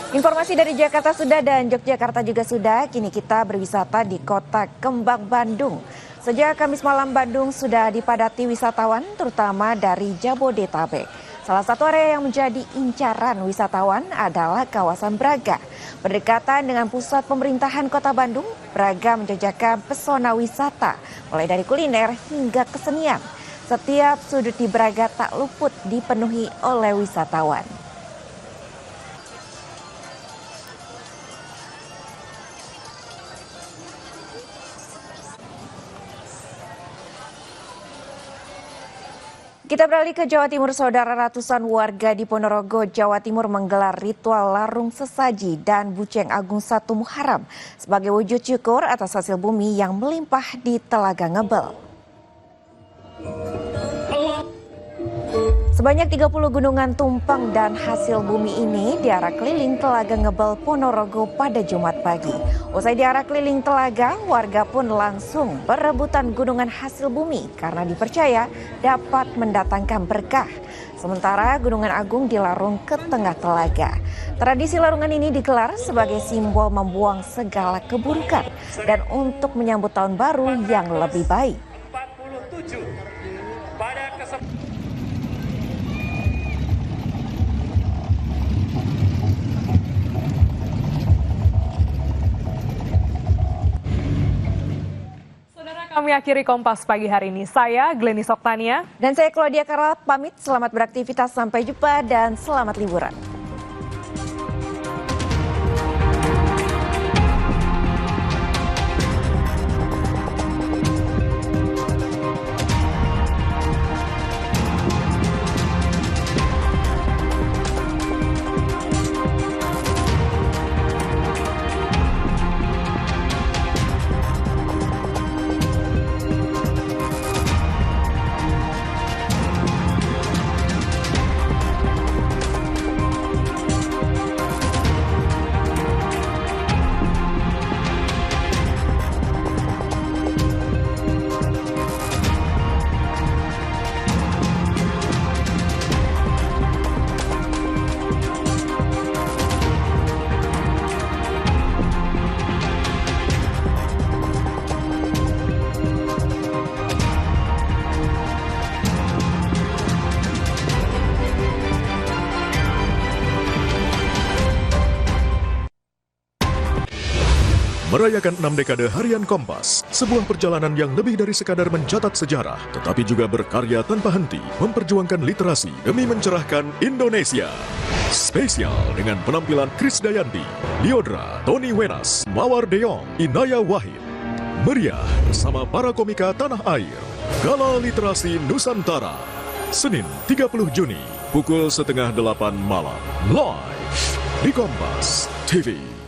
Informasi dari Jakarta sudah dan Yogyakarta juga sudah. Kini kita berwisata di Kota Kembang Bandung. Sejak Kamis malam Bandung sudah dipadati wisatawan terutama dari Jabodetabek. Salah satu area yang menjadi incaran wisatawan adalah kawasan Braga. Berdekatan dengan pusat pemerintahan Kota Bandung, Braga menjajakan pesona wisata mulai dari kuliner hingga kesenian. Setiap sudut di Braga tak luput dipenuhi oleh wisatawan. Kita beralih ke Jawa Timur, saudara. Ratusan warga di Ponorogo, Jawa Timur menggelar ritual larung sesaji dan Buceng Agung 1 Muharram sebagai wujud syukur atas hasil bumi yang melimpah di Telaga Ngebel. Sebanyak 30 gunungan tumpeng dan hasil bumi ini diarak keliling Telaga Ngebel Ponorogo pada Jumat pagi. Usai diarak keliling telaga, warga pun langsung berebutan gunungan hasil bumi karena dipercaya dapat mendatangkan berkah. Sementara Gunungan Agung dilarung ke tengah telaga. Tradisi larungan ini digelar sebagai simbol membuang segala keburukan dan untuk menyambut tahun baru yang lebih baik. Kami akhiri Kompas pagi hari ini. Saya Glenny Soktania. Dan saya Claudia Karat pamit. Selamat beraktivitas, sampai jumpa dan selamat liburan. Merayakan 6 dekade harian Kompas, sebuah perjalanan yang lebih dari sekadar mencatat sejarah, tetapi juga berkarya tanpa henti, memperjuangkan literasi demi mencerahkan Indonesia. Spesial dengan penampilan Krisdayanti, Liodra, Tony Wenas, Mawar Deong, Inaya Wahid. Meriah bersama para komika tanah air, Gala Literasi Nusantara. Senin 30 Juni, pukul 7:30 malam, live di Kompas TV.